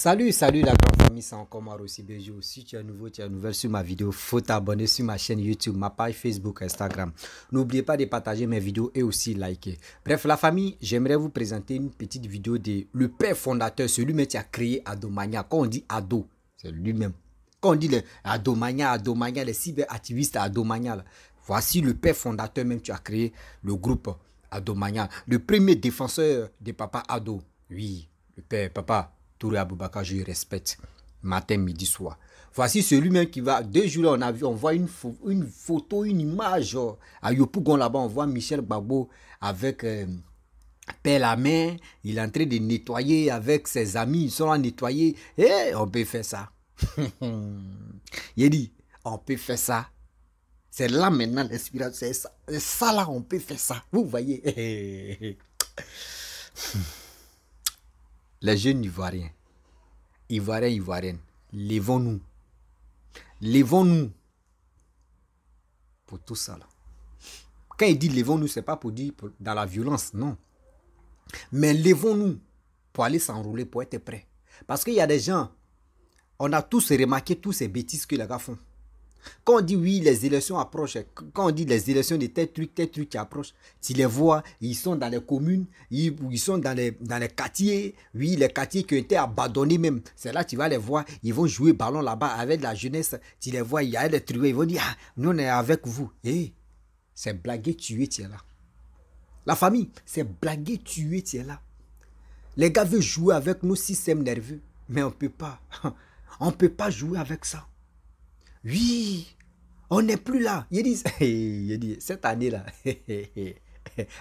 Salut la grande famille, c'est encore moi aussi Béjo. Si tu es nouveau, tu es nouvelle sur ma vidéo, faut t'abonner sur ma chaîne YouTube, ma page Facebook, Instagram. N'oubliez pas de partager mes vidéos et aussi liker. Bref, la famille, j'aimerais vous présenter une petite vidéo de le père fondateur, celui-même qui a créé Adomania. Quand on dit Ado, c'est lui-même. Quand on dit Adomania, les cyberactivistes Adomania, là, voici le père fondateur même qui a créé le groupe Adomania. Le premier défenseur de papa Ado. Oui, le père, papa Touré Aboubakar, je le respecte. Matin, midi, soir. Voici celui-même qui va. 2 jours là, on a vu, on voit une photo, une image. À Yopougon là-bas, on voit Michel Gbagbo avec pelle à main. Il est en train de nettoyer avec ses amis. Ils sont à nettoyer. Et on peut faire ça. Il dit, on peut faire ça. C'est là maintenant l'inspiration. C'est ça là, on peut faire ça. Vous voyez. Les jeunes Ivoiriens, Ivoiriennes, levons-nous. Levons-nous pour tout ça là. Quand il dit levons-nous, ce n'est pas pour dire dans la violence, non. Mais levons-nous pour aller s'enrouler, pour être prêts. Parce qu'il y a des gens, on a tous remarqué tous ces bêtises que les gars font. Quand on dit oui, les élections approchent, quand on dit les élections de tel truc qui approchent, tu les vois, ils sont dans les communes, ils sont dans les quartiers, oui, les quartiers qui ont été abandonnés même. C'est là tu vas les voir, ils vont jouer ballon là-bas avec la jeunesse, tu les vois, il y a des trucs, ils vont dire, ah, nous on est avec vous. Et c'est blaguer, tuer, tu es là. La famille, c'est blaguer, tuer, tu es là. Les gars veulent jouer avec nos systèmes nerveux, mais on ne peut pas. On ne peut pas jouer avec ça. Oui, on n'est plus là. Il dit, cette année-là,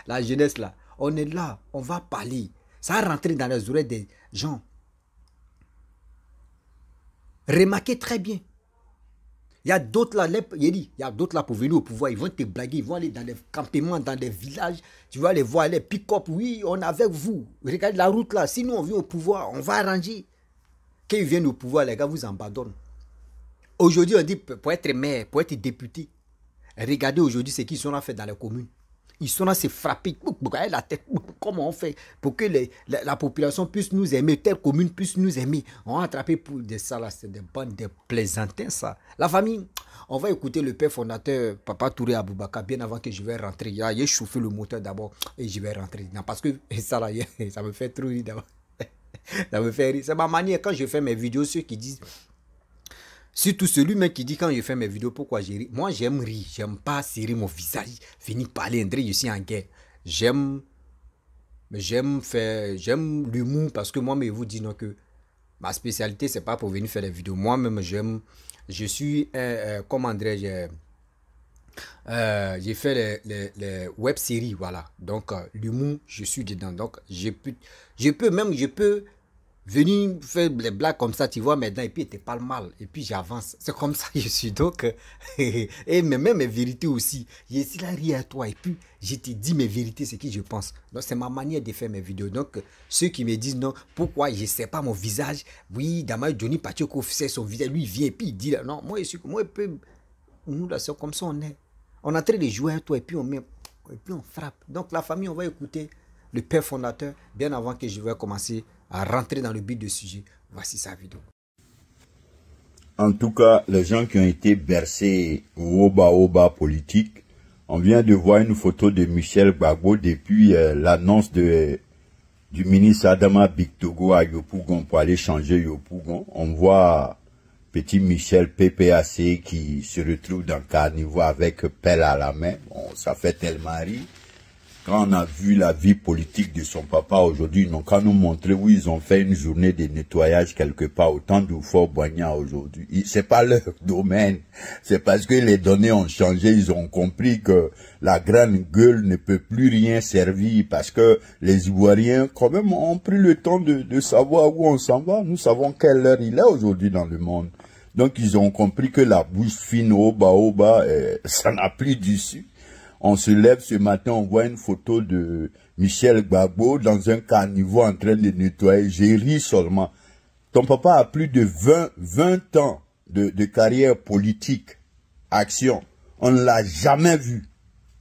la jeunesse là, on est là, on va parler. Ça va rentrer dans les oreilles des gens. Remarquez très bien. Il y a d'autres là, il y a d'autres là pour venir au pouvoir, ils vont te blaguer, ils vont aller dans les campements, dans les villages, tu vas les voir, les pick-up, oui, on est avec vous. Regardez la route là, si nous on vient au pouvoir, on va arranger. Quand ils viennent au pouvoir, les gars vous abandonnent. Aujourd'hui, on dit pour être maire, pour être député. Regardez aujourd'hui ce qu'ils sont là fait dans les communes. Ils sont là se frapper la tête. Comment on fait pour que la population puisse nous aimer, telle commune puisse nous aimer. On va attraper pour des ça là, c'est des bandes de plaisantins ça. La famille, on va écouter le père fondateur, papa Touré Aboubakar, bien avant que je vais rentrer. Là, il a chauffé le moteur d'abord et je vais rentrer. Non, parce que ça là, ça me fait trop rire d'abord. Ça me fait rire. C'est ma manière quand je fais mes vidéos, ceux qui disent... Surtout celui-même qui dit quand je fais mes vidéos, pourquoi j'ai ri. Moi, j'aime rire. J'aime pas serrer mon visage. Venir parler, André, je suis en guerre. J'aime l'humour parce que moi-même, je vous dis non que ma spécialité, c'est pas pour venir faire des vidéos. Moi-même, je suis, comment dirais-je, j'ai fait les web-séries, voilà. Donc, l'humour, je suis dedans. Donc, je peux venir faire les blagues comme ça, tu vois, maintenant, et puis tu parles mal, et puis j'avance. C'est comme ça que je suis. Donc, et même mes vérités aussi. Je suis là, rire à toi, et puis je te dis mes vérités, ce que je pense. Donc, c'est ma manière de faire mes vidéos. Donc, ceux qui me disent non, pourquoi je ne sais pas mon visage, oui, Dama Johnny Pachoko fait son visage, lui, il vient, et puis il dit, là, non, moi, nous, là, c'est comme ça, on est. On est en train de jouer à toi, et puis on frappe. Donc, la famille, on va écouter le père fondateur, bien avant que je vais commencer à rentrer dans le but du sujet. Voici sa vidéo. En tout cas, les gens qui ont été bercés au oba politique, on vient de voir une photo de Michel Gbagbo depuis l'annonce du ministre Adama Bictogo à Yopougon pour aller changer Yopougon. On voit petit Michel PPAC qui se retrouve dans le carnivore avec pelle à la main. Bon, ça fait tellement rire. Quand on a vu la vie politique de son papa aujourd'hui, ils n'ont qu'à nous montrer où ils ont fait une journée de nettoyage quelque part au temps du Fort Boignard aujourd'hui. C'est pas leur domaine. C'est parce que les données ont changé, ils ont compris que la grande gueule ne peut plus rien servir parce que les Ivoiriens, quand même, ont pris le temps de savoir où on s'en va. Nous savons quelle heure il est aujourd'hui dans le monde. Donc, ils ont compris que la bouche fine, oba, ça n'a plus d'issue. On se lève ce matin, on voit une photo de Michel Gbagbo dans un carnivore en train de nettoyer. J'ai ri seulement. Ton papa a plus de 20 ans de carrière politique, action. On ne l'a jamais vu.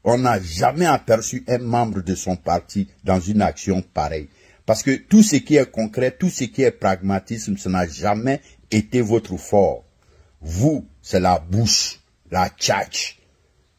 On n'a jamais aperçu un membre de son parti dans une action pareille. Parce que tout ce qui est concret, tout ce qui est pragmatisme, ça n'a jamais été votre fort. Vous, c'est la bouche, la tchatch,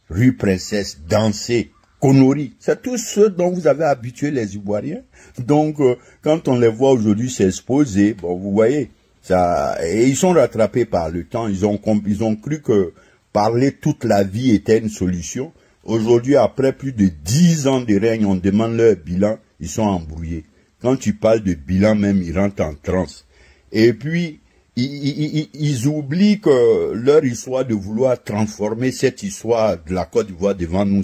rue Princesse, danser, conneries. C'est tout ce dont vous avez habitué les Ivoiriens. Donc, quand on les voit aujourd'hui s'exposer, bon, vous voyez, ça, et ils sont rattrapés par le temps. Ils ont cru que parler toute la vie était une solution. Aujourd'hui, après plus de 10 ans de règne, on demande leur bilan, ils sont embrouillés. Quand tu parles de bilan même, ils rentrent en transe. Et puis, ils oublient que leur histoire de vouloir transformer cette histoire de la Côte d'Ivoire devant nous,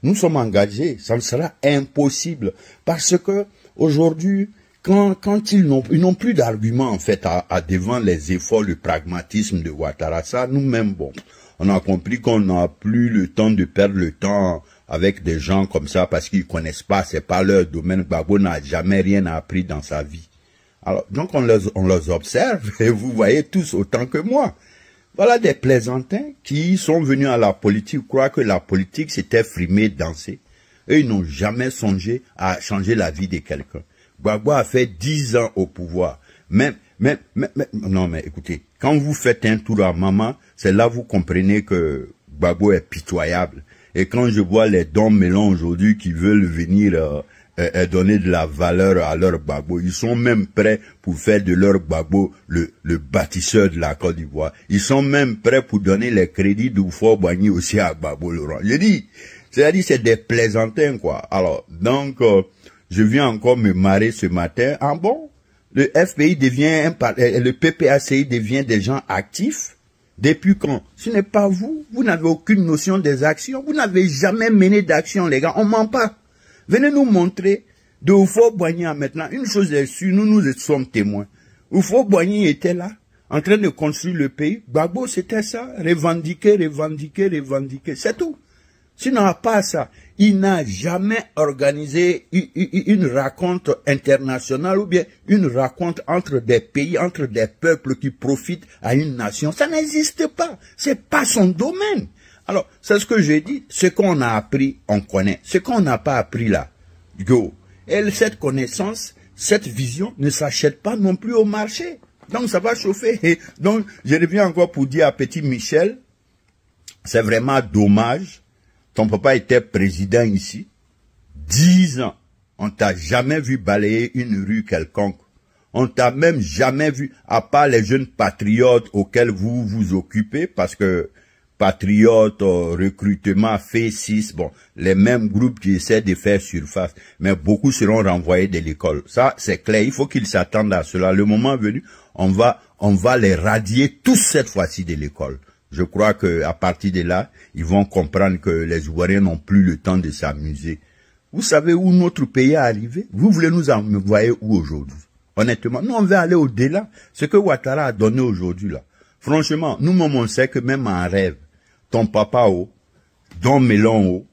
nous sommes engagés, ça ne sera impossible. Parce que aujourd'hui, quand ils n'ont plus d'arguments en fait à devant les efforts, le pragmatisme de Ouattara, ça nous-mêmes, bon, on a compris qu'on n'a plus le temps de perdre le temps avec des gens comme ça parce qu'ils connaissent pas, c'est pas leur domaine. Gbagbo n'a jamais rien appris dans sa vie. Alors, donc on les observe et vous voyez tous autant que moi. Voilà des plaisantins qui sont venus à la politique, croient que la politique c'était frimer, danser. Eux, ils n'ont jamais songé à changer la vie de quelqu'un. Gbagbo a fait 10 ans au pouvoir. Non mais écoutez, quand vous faites un tour à Maman, c'est là vous comprenez que Gbagbo est pitoyable. Et quand je vois les Dom Mélon aujourd'hui qui veulent venir donner de la valeur à leur Gbagbo, ils sont même prêts pour faire de leur Gbagbo le bâtisseur de la Côte d'Ivoire. Ils sont même prêts pour donner les crédits d'Oufo Boigny aussi à Gbagbo Laurent. Je dis, c'est-à-dire c'est des plaisantins quoi. Alors donc je viens encore me marrer ce matin. Ah bon, le FPI devient le PPACI devient des gens actifs. Depuis quand? Ce n'est pas vous. Vous n'avez aucune notion des actions. Vous n'avez jamais mené d'action, les gars. On ment pas. Venez nous montrer de Oufo Boigny à maintenant. Une chose est sûre, nous sommes témoins. Oufo Boigny était là, en train de construire le pays. Gbagbo, c'était ça. Revendiquer. C'est tout. Sinon, à part ça, il n'a jamais organisé une rencontre internationale ou bien une rencontre entre des pays, entre des peuples qui profitent à une nation. Ça n'existe pas. C'est pas son domaine. Alors, c'est ce que j'ai dit. Ce qu'on a appris, on connaît. Ce qu'on n'a pas appris là, go. Et cette connaissance, cette vision ne s'achète pas non plus au marché. Donc, ça va chauffer. Et donc, je reviens encore pour dire à Petit Michel, c'est vraiment dommage. Ton papa était président ici. 10 ans. On t'a jamais vu balayer une rue quelconque. On t'a même jamais vu, à part les jeunes patriotes auxquels vous vous occupez, parce que patriotes, recrutement, F6, bon, les mêmes groupes qui essaient de faire surface. Mais beaucoup seront renvoyés de l'école. Ça, c'est clair. Il faut qu'ils s'attendent à cela. Le moment venu, on va les radier tous cette fois-ci de l'école. Je crois que à partir de là, ils vont comprendre que les Ivoiriens n'ont plus le temps de s'amuser. Vous savez où notre pays est arrivé? Vous voulez nous envoyer où aujourd'hui? Honnêtement, nous on veut aller au-delà. Ce que Ouattara a donné aujourd'hui là. Franchement, nous-mêmes on sait que même en rêve, ton papa Dom Mélon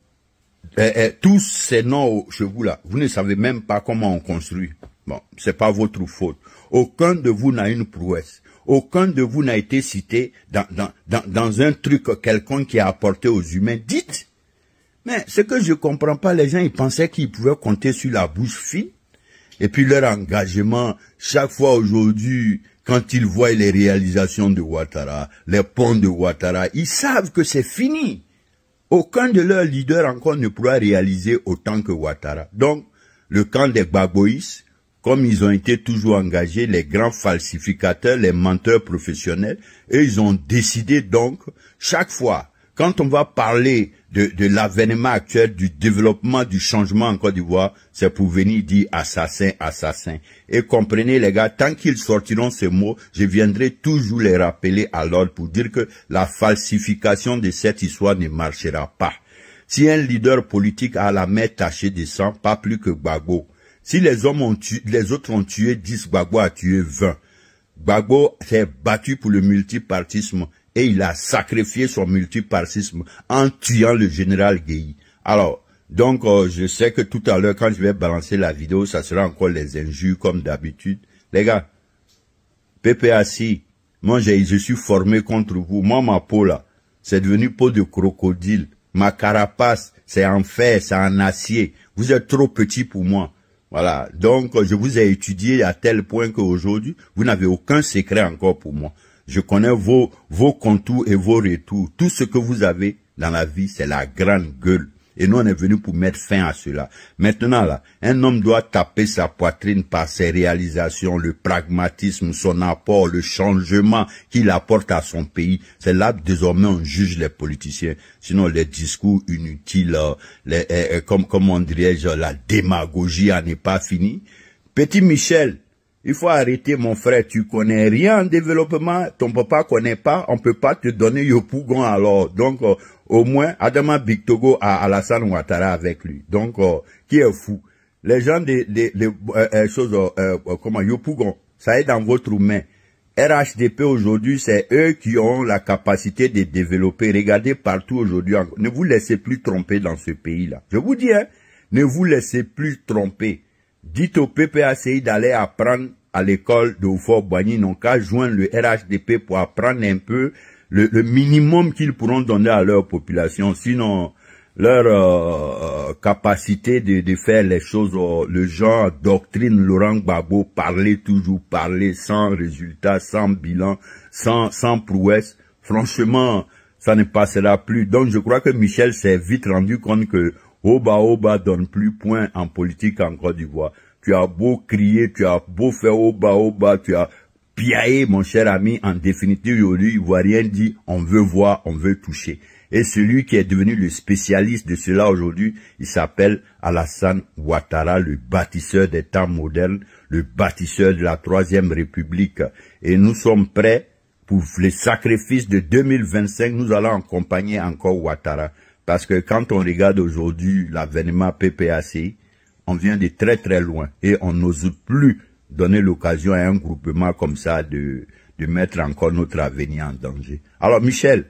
tous ces noms chez vous là, vous ne savez même pas comment on construit. Bon, c'est pas votre faute. Aucun de vous n'a une prouesse. Aucun de vous n'a été cité dans un truc quelconque qui a apporté aux humains. Dites. Mais ce que je comprends pas, les gens, ils pensaient qu'ils pouvaient compter sur la bouche fine. Et puis leur engagement, chaque fois aujourd'hui, quand ils voient les réalisations de Ouattara, les ponts de Ouattara, ils savent que c'est fini. Aucun de leurs leaders encore ne pourra réaliser autant que Ouattara. Donc, le camp des Gbagboïs, comme ils ont été toujours engagés, les grands falsificateurs, les menteurs professionnels, et ils ont décidé donc, chaque fois, quand on va parler de l'avènement actuel, du développement, du changement en Côte d'Ivoire, c'est pour venir dire assassin, assassin. Et comprenez les gars, tant qu'ils sortiront ces mots, je viendrai toujours les rappeler à l'ordre pour dire que la falsification de cette histoire ne marchera pas. Si un leader politique a la main tachée de sang, pas plus que Gbagbo. Si les autres ont tué 10, Gbagbo a tué 20. Gbagbo s'est battu pour le multipartisme et il a sacrifié son multipartisme en tuant le général Gueye. Alors, donc, je sais que tout à l'heure, quand je vais balancer la vidéo, ça sera encore les injures comme d'habitude. Les gars, PPAC, moi, je suis formé contre vous. Moi, ma peau, là, c'est devenu peau de crocodile. Ma carapace, c'est en fer, c'est en acier. Vous êtes trop petit pour moi. Voilà. Donc, je vous ai étudié à tel point qu'aujourd'hui, vous n'avez aucun secret encore pour moi. Je connais vos contours et vos retours. Tout ce que vous avez dans la vie, c'est la grande gueule. Et nous, on est venus pour mettre fin à cela. Maintenant, là, un homme doit taper sa poitrine par ses réalisations, le pragmatisme, son apport, le changement qu'il apporte à son pays. C'est là, désormais, on juge les politiciens. Sinon, les discours inutiles, comme on dirait, la démagogie n'est pas finie. Petit Michel, il faut arrêter, mon frère. Tu connais rien en développement. Ton papa connaît pas. On peut pas te donner Yopougon alors. Donc, au moins, Adama Bictogo a Alassane Ouattara avec lui. Donc, qui est fou? Les gens des choses, comment Yopougon, ça est dans votre main. RHDP aujourd'hui, c'est eux qui ont la capacité de développer. Regardez partout aujourd'hui. Ne vous laissez plus tromper dans ce pays-là. Je vous dis, hein, ne vous laissez plus tromper. Dites au PPACI d'aller apprendre à l'école de Oufort-Boigny, n'ont qu'à joindre le RHDP pour apprendre un peu le minimum qu'ils pourront donner à leur population. Sinon, leur capacité de faire les choses, le genre doctrine Laurent Gbagbo, parler sans résultat, sans bilan, sans prouesse, franchement, ça ne passera plus. Donc je crois que Michel s'est vite rendu compte que Oba donne plus point en politique en Côte d'Ivoire. Tu as beau crier, tu as beau faire Oba, tu as piaillé, mon cher ami. En définitive, aujourd'hui, Ivoirien dit, on veut voir, on veut toucher. Et celui qui est devenu le spécialiste de cela aujourd'hui, il s'appelle Alassane Ouattara, le bâtisseur des temps modernes, le bâtisseur de la Troisième République. Et nous sommes prêts pour les sacrifices de 2025. Nous allons accompagner encore Ouattara. Parce que quand on regarde aujourd'hui l'avènement PPACI, on vient de très très loin et on n'ose plus donner l'occasion à un groupement comme ça de mettre encore notre avenir en danger. Alors Michel,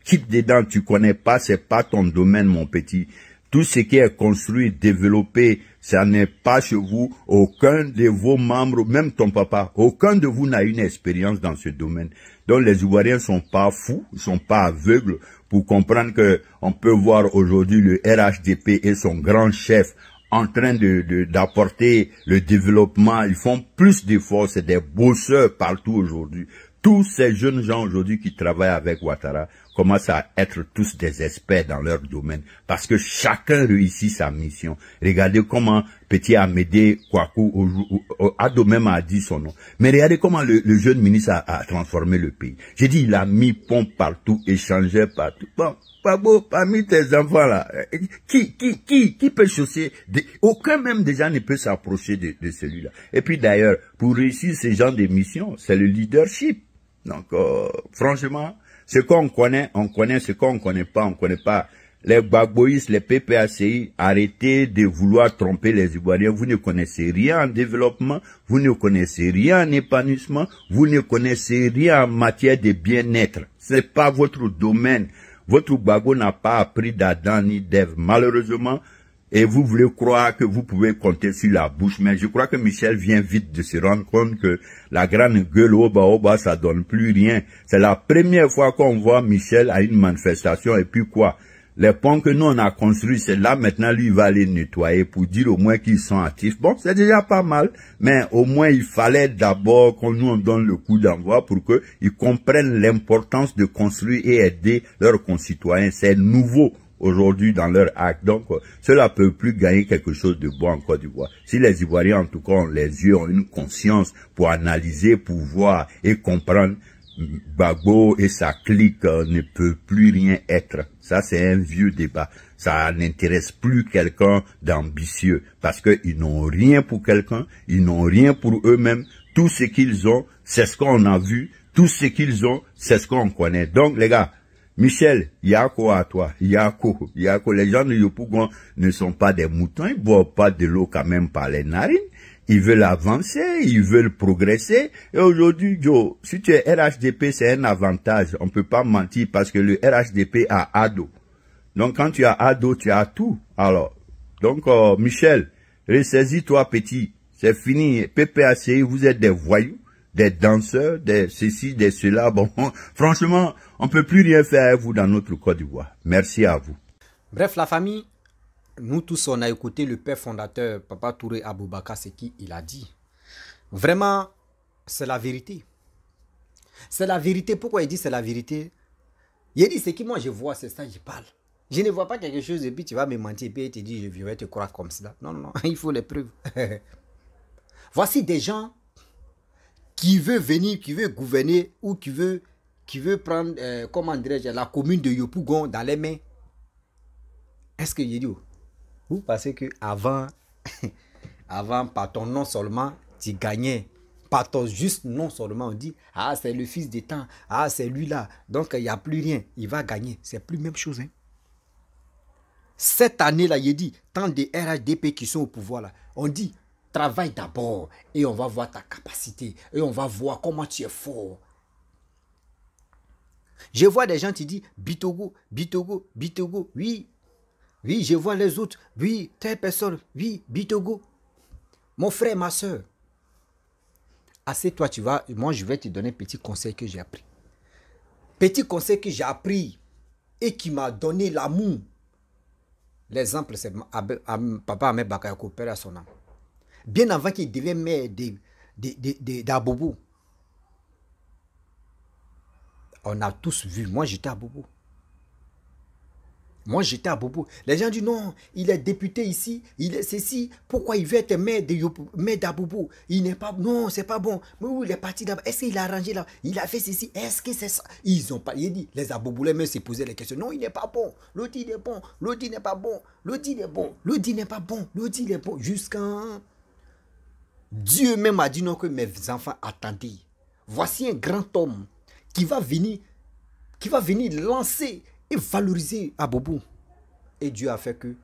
quitte dedans, tu connais pas, c'est pas ton domaine mon petit. Tout ce qui est construit, développé, ça n'est pas chez vous. Aucun de vos membres, même ton papa, aucun de vous n'a une expérience dans ce domaine. Donc les Ivoiriens sont pas fous, ils sont pas aveugles pour comprendre que on peut voir aujourd'hui le RHDP et son grand chef en train d'apporter le développement. Ils font plus d'efforts, c'est des bosseurs partout aujourd'hui. Tous ces jeunes gens aujourd'hui qui travaillent avec Ouattara commencent à être tous des experts dans leur domaine parce que chacun réussit sa mission. Regardez comment petit Amédée Kouakou, Ado même a dit son nom. Mais regardez comment le jeune ministre a transformé le pays. J'ai dit, il a mis pompe partout, échangé partout. Bon, pas beau, parmi tes enfants là, qui peut chausser, aucun même déjà ne peut s'approcher de celui-là. Et puis d'ailleurs, pour réussir ce genre de mission, c'est le leadership. Donc, franchement, ce qu'on connaît, on connaît, ce qu'on connaît pas, on connaît pas. Les Gbagboïs, les PPACI, arrêtez de vouloir tromper les Ivoiriens. Vous ne connaissez rien en développement, vous ne connaissez rien en épanouissement, vous ne connaissez rien en matière de bien-être. C'est pas votre domaine. Votre Gbagbo n'a pas appris d'Adam ni d'Ève, malheureusement. Et vous voulez croire que vous pouvez compter sur la bouche. Mais je crois que Michel vient vite de se rendre compte que la grande gueule Oba, ça donne plus rien. C'est la première fois qu'on voit Michel à une manifestation. Et puis quoi? Les ponts que nous on a construits, c'est là maintenant lui il va les nettoyer pour dire au moins qu'ils sont actifs. Bon, c'est déjà pas mal. Mais au moins il fallait d'abord qu'on nous donne le coup d'envoi pour qu'ils comprennent l'importance de construire et aider leurs concitoyens. C'est nouveau aujourd'hui dans leur acte. Donc, cela peut plus gagner quelque chose de bon en Côte d'Ivoire. Si les Ivoiriens, en tout cas, ont les yeux, ont une conscience pour analyser, pour voir et comprendre, Gbagbo et sa clique ne peut plus rien être. Ça, c'est un vieux débat. Ça n'intéresse plus quelqu'un d'ambitieux parce qu'ils n'ont rien pour quelqu'un, ils n'ont rien pour eux-mêmes. Tout ce qu'ils ont, c'est ce qu'on a vu. Tout ce qu'ils ont, c'est ce qu'on connaît. Donc, les gars, Michel, Yako à toi, Yako. Les gens de Yopougon ne sont pas des moutons, ils boivent pas de l'eau quand même par les narines. Ils veulent avancer, ils veulent progresser. Et aujourd'hui, Joe, si tu es RHDP, c'est un avantage. On peut pas mentir parce que le RHDP a Ado. Donc quand tu as Ado, tu as tout. Alors, donc Michel, ressaisis-toi petit. C'est fini. PPACI, vous êtes des voyous, des danseurs, des ceci, des cela. Bon, franchement, on peut plus rien faire avec vous dans notre Côte d'Ivoire. Merci à vous. Bref, la famille, nous tous, on a écouté le père fondateur, Papa Touré Aboubakar, c'est qui il a dit. Vraiment, c'est la vérité. C'est la vérité. Pourquoi il dit c'est la vérité? Il dit, c'est qui moi je vois, c'est ça, je parle. Je ne vois pas quelque chose et puis tu vas me mentir et puis tu dis, je vais te croire comme ça. Non, non, non, il faut les preuves. Voici des gens qui veulent venir, qui veulent gouverner ou qui veulent prendre, comment dirais-je, la commune de Yopougon dans les mains. Est-ce que je dis, vous pensez que avant, avant, par ton nom seulement, tu gagnais. Par ton juste nom seulement, on dit, ah, c'est le fils d'État, ah, c'est lui là. Donc, il n'y a plus rien. Il va gagner. C'est plus la même chose. Hein. Cette année-là, il dit, tant de RHDP qui sont au pouvoir là, on dit, travaille d'abord et on va voir ta capacité et on va voir comment tu es fort. Je vois des gens qui disent, Bitogo, Bitogo, Bitogo, oui. Oui, je vois les autres, oui, telle personne, oui, Bitogo. Mon frère, ma soeur. Assez toi, tu vas, moi je vais te donner un petit conseil que j'ai appris. Petit conseil que j'ai appris et qui m'a donné l'amour. L'exemple, c'est Papa Ahmed Bakayoko, père à son âme. Bien avant qu'il devienne maire d'Abobo. On a tous vu, moi j'étais à Bobo. Moi, j'étais à Bobo. Les gens disent non, il est député ici, il est ceci. Pourquoi il veut être maire d'Abobo? Il n'est pas. Non, c'est pas bon. Mais où il est parti là-bas? Est-ce qu'il a arrangé là? Il a fait ceci. Est-ce que c'est ça? Ils ont pas. Il dit, les Abobolais même se posaient les questions. Non, il n'est pas bon. L'autre, il est bon. L'autre, il n'est pas bon. L'autre, il est bon. L'autre, il n'est pas bon. L'autre, il est bon. Jusqu'à. Dieu même a dit non que mes enfants attendez. Voici un grand homme qui va venir lancer et valoriser Abobo. Et Dieu a fait que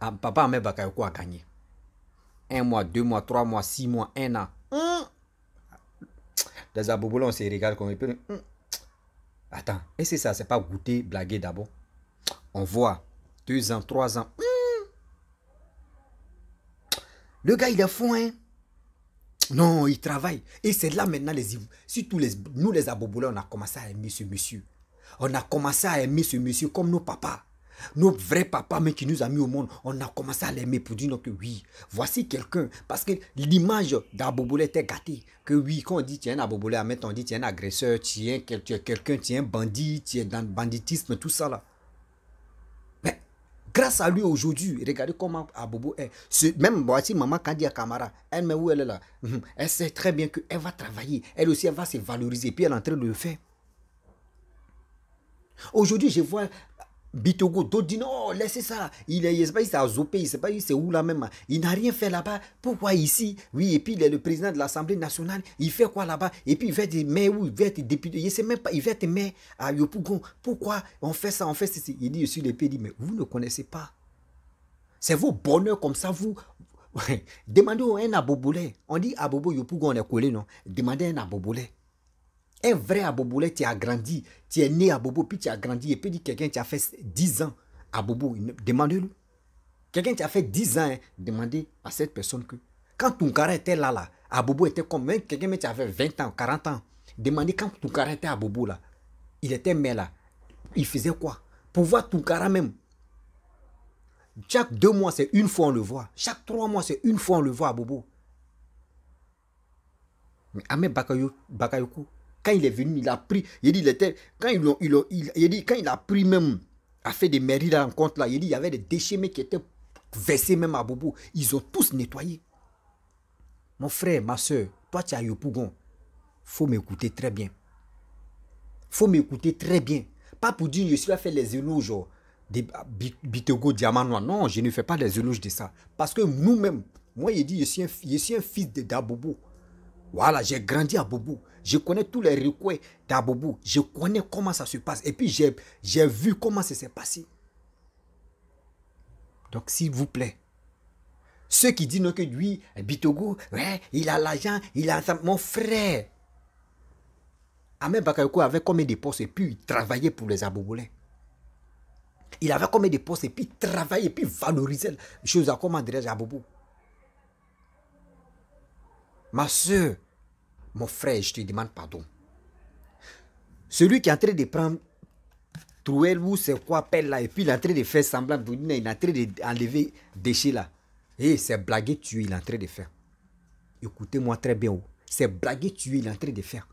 Papa Ahmed Bakayoko a gagné. 1 mois, 2 mois, 3 mois, 6 mois, 1 an. Des Abobo là, on se regarde comme un peu. Attends, et c'est ça, c'est pas goûter, blaguer d'abord. On voit 2 ans, 3 ans. Le gars, il est fou, hein. Non, il travaille. Et c'est là maintenant, surtout nous les Abobo là, on a commencé à aimer ce monsieur. On a commencé à aimer ce monsieur comme nos papas. Nos vrais papas, mais qui nous a mis au monde, on a commencé à l'aimer pour dire que oui, voici quelqu'un. Parce que l'image d'Abobolé était gâtée. Que oui, quand on dit tu es un Abobolé, on dit tu es un agresseur, tu es quelqu'un, tu es un bandit, tu es dans le banditisme, tout ça là. Mais grâce à lui aujourd'hui, regardez comment Abobo est. Même voici maman Kandia Kamara, elle, mais où elle est là? Elle sait très bien qu'elle va travailler. Elle aussi, elle va se valoriser. Puis elle est en train de le faire. Aujourd'hui, je vois Bitogo, d'autres disent non, laissez ça. Il ne sait pas, il s'est azopé, il ne sait pas, il sait où là même. Il n'a rien fait là-bas. Pourquoi ici? Oui, et puis il est le président de l'Assemblée nationale. Il fait quoi là-bas? Et puis il va être maire ou il va être député. Je ne sais même pas, il va être maire à Yopougon. Pourquoi on fait ça, on fait ceci? Il dit, je suis l'épée, il dit, mais vous ne connaissez pas. C'est vos bonheurs comme ça, vous. Demandez à un Abobolais. On dit Abobo Yopougon, on est collé, non? Demandez à un Abobolais. Un vrai Abobolais, tu as grandi, tu es né à Bobo, puis tu as grandi, et puis dit quelqu'un qui a fait 10 ans à Bobo, demandez-le. Quelqu'un qui a fait 10 ans, hein, demandez à cette personne que, quand Tounkara était là, à Bobo était comme, quelqu'un qui avait 20 ans, 40 ans, demandez quand Tounkara était à Bobo là, il était maire là, il faisait quoi? Pour voir Tounkara même, chaque 2 mois c'est une fois on le voit, chaque 3 mois c'est une fois on le voit à Bobo. Mais Ahmed Bakayoko, quand il est venu, il a pris, il dit, quand il a pris même, a fait des mairies là en compte là, il dit, il y avait des déchets mais qui étaient versés même à Bobo. Ils ont tous nettoyé. Mon frère, ma soeur, toi tu es à Yopougon, faut m'écouter très bien. Faut m'écouter très bien. Pas pour dire, je suis là faire les éloges de Bitogo, Diamant Noir. Non, je ne fais pas les éloges de ça. Parce que nous-mêmes, moi, il dit, je suis un fils d'Abobo. Voilà, j'ai grandi à Bobo. Je connais tous les recoins d'Abobo. Je connais comment ça se passe. Et puis, j'ai vu comment ça s'est passé. Donc, s'il vous plaît, ceux qui disent non, que lui, Bitogo, ouais, il a l'argent, il a ça. Mon frère, Ahmed Bakayoko avait combien de postes et puis il travaillait pour les Abobolais. Il avait combien de postes et puis il travaillait et puis valorisait les choses à comment dirais-je à Bobo. Ma soeur, mon frère, je te demande pardon. Celui qui est en train de prendre Trouver où c'est quoi pelle là. Et puis il est en train de faire semblant. Il est en train d'enlever déchets là. Et c'est blaguer tuer, il est en train de faire. Écoutez-moi très bien. C'est blaguer tuer, il est en train de faire.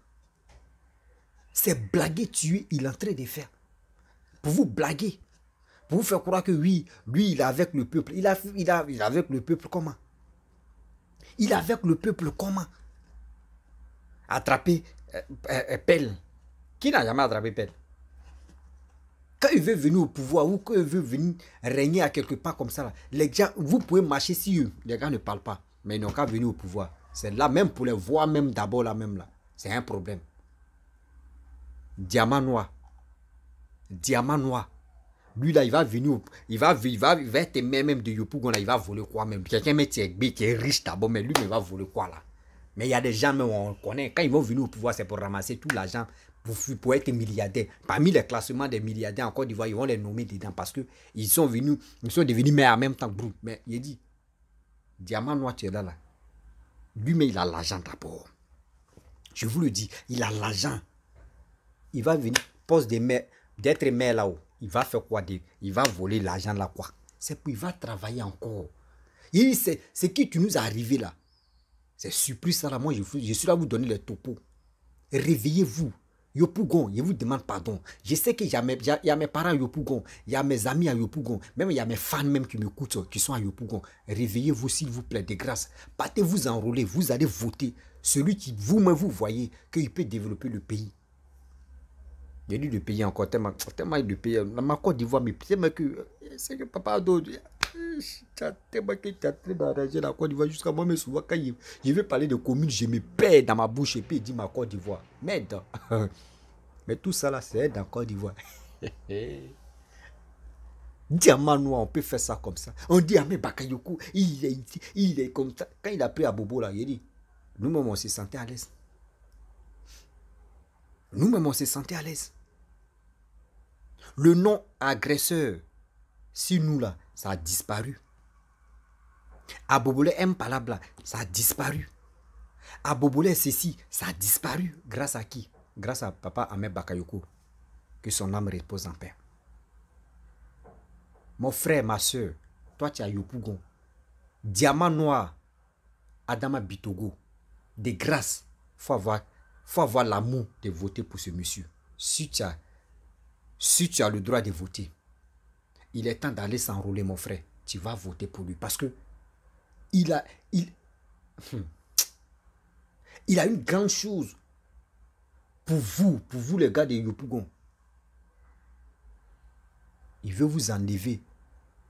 C'est blaguer tuer, il est en train de faire. Pour vous blaguer. Pour vous faire croire que oui, lui, il est avec le peuple. Il est avec le peuple comment? Il est avec le peuple comment? Attraper pelle. Qui n'a jamais attrapé pelle? Quand il veut venir au pouvoir ou quand il veut venir régner à quelque part comme ça, là, les gens, vous pouvez marcher si eux, les gars ne parlent pas, mais ils n'ont qu'à venir au pouvoir. C'est là même pour les voir même d'abord là même là. C'est un problème. Diamant noir. Diamant noir. Lui là, il va venir, il va être même de Yopougon là, il va voler quoi même. Quelqu'un qui est riche d'abord, mais lui il va voler quoi là. Mais il y a des gens, mais on connaît, quand ils vont venir au pouvoir, c'est pour ramasser tout l'argent pour être milliardaires. Parmi les classements des milliardaires en Côte d'Ivoire, ils vont les nommer dedans parce qu'ils sont devenus maires en même temps que mais il dit, Diamant Noir, tu es là. Lui, mais il a l'argent d'abord. Je vous le dis, il a l'argent. Il va venir, poste d'être maire là-haut. Il va faire quoi? Il va voler l'argent là quoi? C'est pour il va travailler encore. Il dit, c'est qui tu nous as arrivé là? C'est surprise ça là. Moi, je suis là à vous donner les topos. Réveillez-vous. Yopougon, je vous demande pardon. Je sais qu'il y a mes parents à Yopougon, il y a mes amis à Yopougon, même il y a mes fans même qui m'écoutent, qui sont à Yopougon. Réveillez-vous s'il vous plaît, de grâce. Partez vous enrôler, vous allez voter. Celui qui vous-même vous voyez qu'il peut développer le pays. J'ai dit le pays encore, tellement le pays. Dans ma Côte d'Ivoire, mais tellement que c'est que papa d'autre. Tellement que tu as très d'arranger la Côte d'Ivoire jusqu'à moi-même souvent quand je vais parler de communes, je me perds dans ma bouche et puis il dit ma Côte d'Ivoire. Merde. Mais tout ça là, c'est dans Côte d'Ivoire. Diamant noir, on peut faire ça comme ça. On dit Ahmed Bakayoko, il est comme ça. Quand il a pris à Bobo là, il dit, nous-mêmes on se sentait à l'aise. Nous-mêmes on se sentait à l'aise. Le nom agresseur, si nous là, ça a disparu. À Bobolé M. Palabla, ça a disparu. À Bobolé ceci, ça a disparu. Grâce à qui? Grâce à papa Ahmed Bakayoko. Que son âme repose en paix. Mon frère, ma soeur, toi tu as Yopougon. Diamant noir, Adama Bitogo. De grâce, faut avoir l'amour de voter pour ce monsieur. Si tu as le droit de voter, il est temps d'aller s'enrôler, mon frère. Tu vas voter pour lui parce que il a une grande chose pour vous les gars de Yopougon. Il veut vous enlever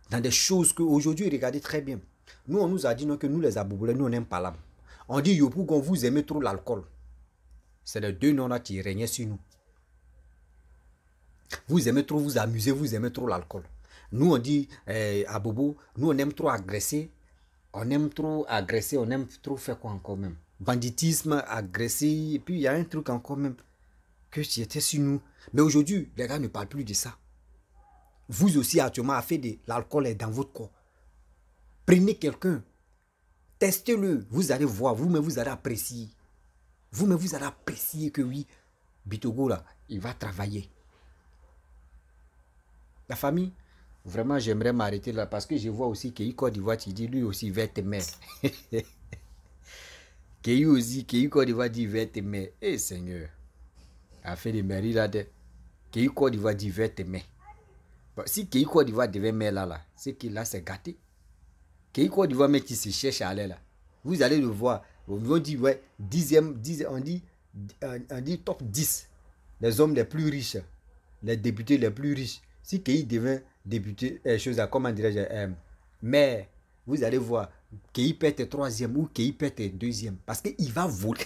dans des choses que aujourd'hui, regardez très bien. Nous, on nous a dit non, que nous les Abobolais, nous on n'aime pas l'âme. On dit Yopougon, vous aimez trop l'alcool. C'est les deux noms là qui régnaient sur nous. Vous aimez trop vous amuser, vous aimez trop l'alcool. Nous, on dit à Bobo, nous, on aime trop agresser. On aime trop agresser, on aime trop faire quoi encore même? Banditisme, agresser, et puis il y a un truc encore même que qui était sur nous. Mais aujourd'hui, les gars ne parlent plus de ça. Vous aussi, actuellement, à fait de l'alcool est dans votre corps. Prenez quelqu'un, testez-le, vous allez voir, vous-même vous allez apprécier. Vous-même vous allez apprécier que oui, Bitogo là, il va travailler. La famille, vraiment j'aimerais m'arrêter là parce que je vois aussi qu'il Côte d'Ivoire, tu dis lui aussi va être maire. Qu'il Côte d'Ivoire dit va être maire. Eh Seigneur, a fait des mairies là, qu'il Côte d'Ivoire dit va être maire. Bon, si qu'il Côte d'Ivoire devait maire là, c'est qu'il là c'est gâté. Qu'il Côte d'Ivoire mais qui se cherche à aller là. Vous allez le voir. On dit ouais, on dit top 10 les hommes les plus riches, les députés les plus riches. Si Kei devient député, comment dirais-je, mais vous allez voir, Kei peut être troisième ou Kei peut être deuxième. Parce qu'il va voler.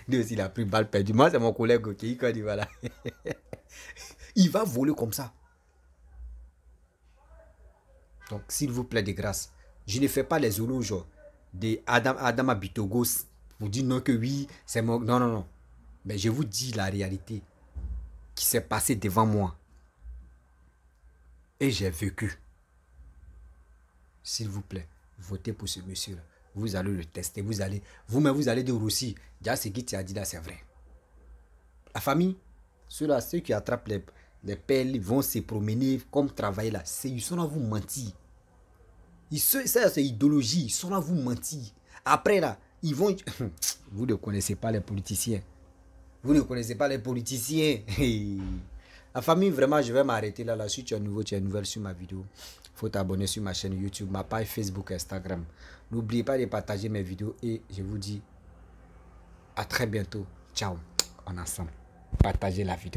Lui aussi, il a pris balle perdue. Moi, c'est mon collègue Kei quand il va là. Il va voler comme ça. Donc, s'il vous plaît, de grâce, je ne fais pas les éloges de Adama Bitogo pour dire non que oui, c'est mon... Non, non, non. Mais je vous dis la réalité qui s'est passée devant moi. Et j'ai vécu. S'il vous plaît, votez pour ce monsieur-là. Vous allez le tester. Vous-même, vous allez dire aussi, déjà ce qui t'a dit là, c'est vrai. La famille, ceux qui attrapent Les pères vont se promener comme travailler là. Ils sont là vous mentir. Ça c'est idéologie. Ils sont là vous mentir. Après là, ils vont... Vous ne connaissez pas les politiciens. Vous ne connaissez pas les politiciens. La famille, vraiment, je vais m'arrêter là. Si tu es nouveau, tu es nouvelle sur ma vidéo. Il faut t'abonner sur ma chaîne YouTube, ma page Facebook, Instagram. N'oubliez pas de partager mes vidéos et je vous dis à très bientôt. Ciao. On est ensemble. Partagez la vidéo.